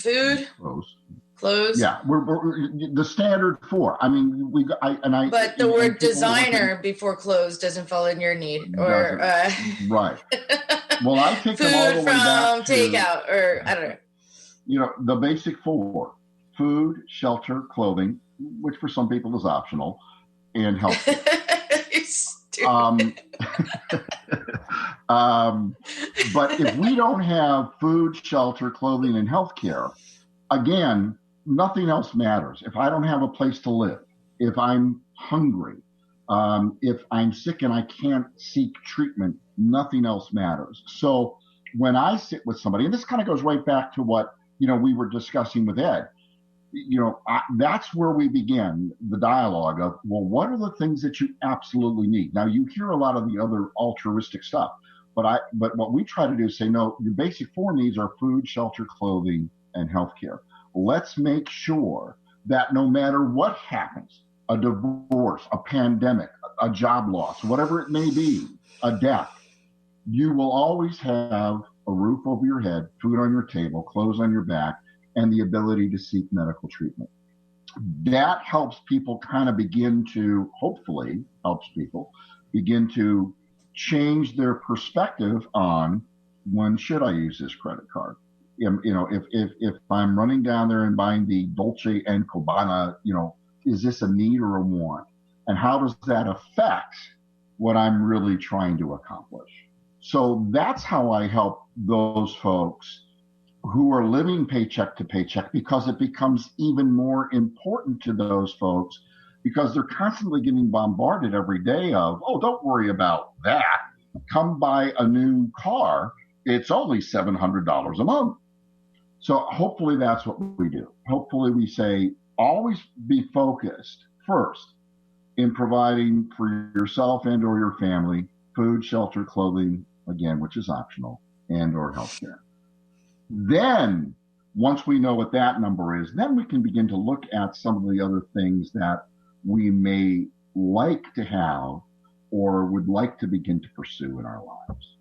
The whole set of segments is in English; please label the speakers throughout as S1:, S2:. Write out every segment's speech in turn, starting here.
S1: food, clothes.
S2: Yeah, we're the standard 4. I mean,
S1: But the word designer before clothes doesn't fall in your need, or
S2: right. Well, I take them all the
S1: food
S2: way back
S1: from takeout, or I don't know.
S2: You know, the basic 4: food, shelter, clothing, which for some people is optional, and health. But if we don't have food, shelter, clothing, and healthcare, again, nothing else matters. If I don't have a place to live, if I'm hungry, if I'm sick and I can't seek treatment, nothing else matters. So when I sit with somebody, and this kind of goes right back to what, we were discussing with Ed, that's where we begin the dialogue of, well, what are the things that you absolutely need? Now, you hear a lot of the other altruistic stuff, but what we try to do is say, no, your basic 4 needs are food, shelter, clothing, and healthcare. Let's make sure that no matter what happens, a divorce, a pandemic, a job loss, whatever it may be, a death, you will always have a roof over your head, food on your table, clothes on your back, and the ability to seek medical treatment. That helps people kind of hopefully helps people begin to change their perspective on, when should I use this credit card? If I'm running down there and buying the Dolce and Gabbana, is this a need or a want? And how does that affect what I'm really trying to accomplish? So that's how I help those folks who are living paycheck to paycheck, because it becomes even more important to those folks, because they're constantly getting bombarded every day of, oh, don't worry about that. Come buy a new car. It's only $700 a month. So hopefully that's what we do. Hopefully we say, always be focused first in providing for yourself and or your family food, shelter, clothing, again, which is optional, and or healthcare. Then, once we know what that number is, then we can begin to look at some of the other things that we may like to have or would like to begin to pursue in our lives.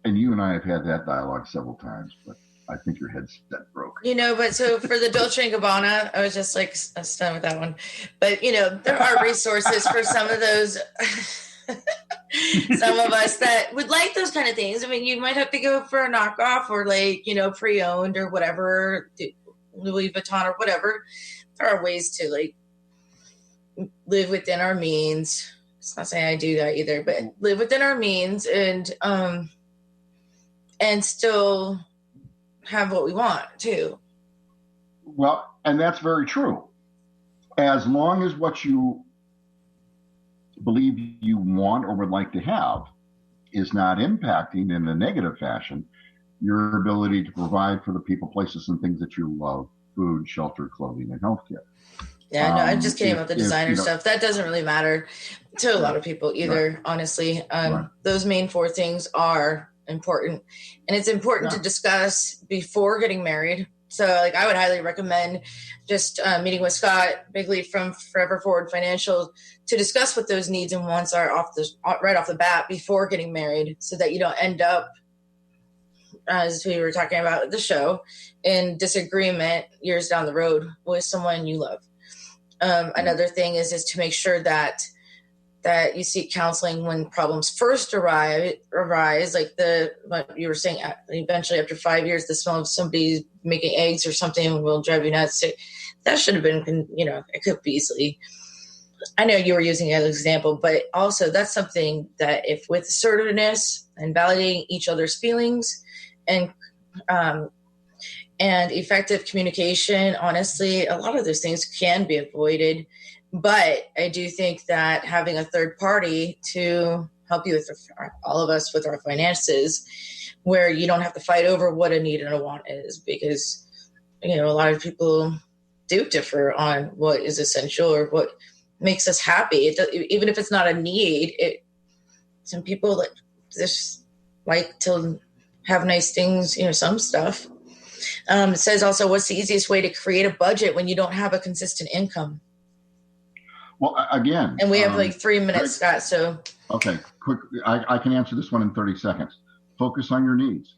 S2: And you and I have had that dialogue several times, but I think your headset broke.
S1: But so for the Dolce & Gabbana, I was just like stunned with that one. But, there are resources for some of those... some of us that would like those kind of things. I mean, you might have to go for a knockoff or pre-owned or whatever, Louis Vuitton or whatever. There are ways to live within our means. It's not saying I do that either, but live within our means and still have what we want too.
S2: Well, and that's very true. As long as what you believe you want or would like to have is not impacting in a negative fashion your ability to provide for the people, places, and things that you love: food, shelter, clothing, and healthcare.
S1: Yeah, no, I'm just kidding about the designer stuff. That doesn't really matter to a lot of people either, honestly. Those main 4 things are important, and it's important to discuss before getting married. So I would highly recommend just meeting with Scott Bigley from Forever Forward Financial to discuss what those needs and wants are right off the bat before getting married, so that you don't end up, as we were talking about at the show, in disagreement years down the road with someone you love. Another thing is to make sure that you seek counseling when problems first arise, what you were saying, eventually after 5 years, the smell of somebody making eggs or something will drive you nuts. That should have been, it could be easily. I know you were using it as an example, but also that's something that if with assertiveness and validating each other's feelings and effective communication, honestly, a lot of those things can be avoided. But I do think that having a third party to help you with all of us with our finances, where you don't have to fight over what a need and a want is, because, a lot of people do differ on what is essential or what makes us happy. Even if it's not a need, some people just like to have nice things, some stuff. It says also, what's the easiest way to create a budget when you don't have a consistent income?
S2: Well, again,
S1: and we have 3 minutes, Scott. So
S2: okay, quick. I can answer this one in 30 seconds. Focus on your needs.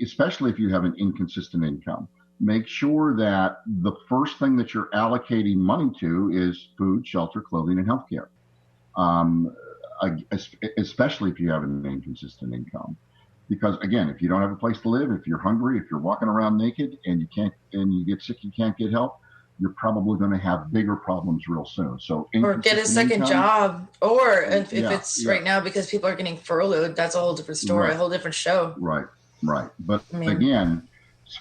S2: especially if you have an inconsistent income, make sure that the first thing that you're allocating money to is food, shelter, clothing, and healthcare. Especially if you have an inconsistent income. Because again, if you don't have a place to live, if you're hungry, if you're walking around naked and you get sick, you can't get help, you're probably going to have bigger problems real soon. So
S1: or get a second job, or if it's right now because people are getting furloughed, that's a whole different story,
S2: right.
S1: A whole different show.
S2: Right. But again,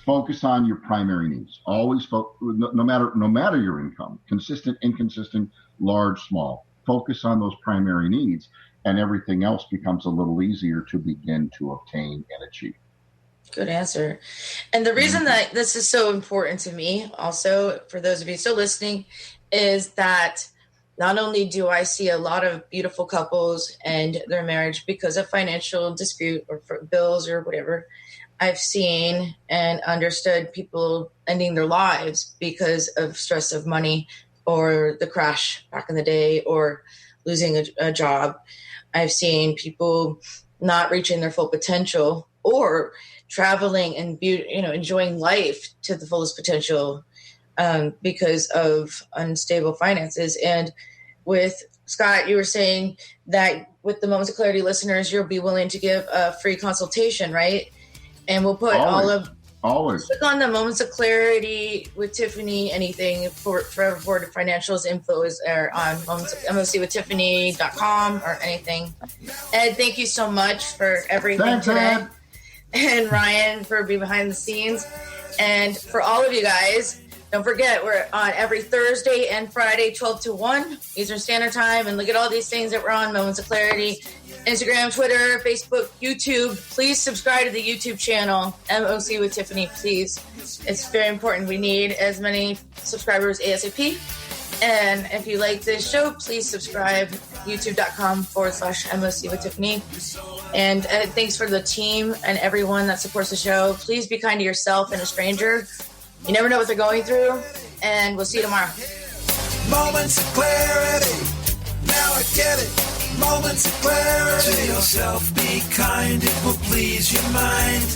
S2: focus on your primary needs. Always no matter your income, consistent, inconsistent, large, small. Focus on those primary needs, and everything else becomes a little easier to begin to obtain and achieve.
S1: Good answer. And the reason that this is so important to me, also, for those of you still listening, is that not only do I see a lot of beautiful couples and their marriage because of financial dispute or for bills or whatever, I've seen and understood people ending their lives because of stress of money or the crash back in the day or losing a job. I've seen people not reaching their full potential or traveling and enjoying life to the fullest potential because of unstable finances. And with Scott, you were saying that with the Moments of Clarity listeners, you'll be willing to give a free consultation, right? And we'll put
S2: always
S1: click on the Moments of Clarity with Tiffany. Anything for financials info is there on mocwithtiffany.com or anything. Ed, thank you so much for everything today. Ed. And Ryan for being behind the scenes. And for all of you guys, don't forget, we're on every Thursday and Friday, 12 to 1 Eastern Standard Time. And look at all these things that we're on, Moments of Clarity, Instagram, Twitter, Facebook, YouTube. Please subscribe to the YouTube channel, MOC with Tiffany, please. It's very important. We need as many subscribers ASAP. And if you like this show, please subscribe, youtube.com/MOC with Tiffany. And thanks for the team and everyone that supports the show. Please be kind to yourself and a stranger. You never know what they're going through. And we'll see you tomorrow.
S3: Moments of clarity. Now I get it. Moments of clarity. To yourself, be kind. It will please your mind.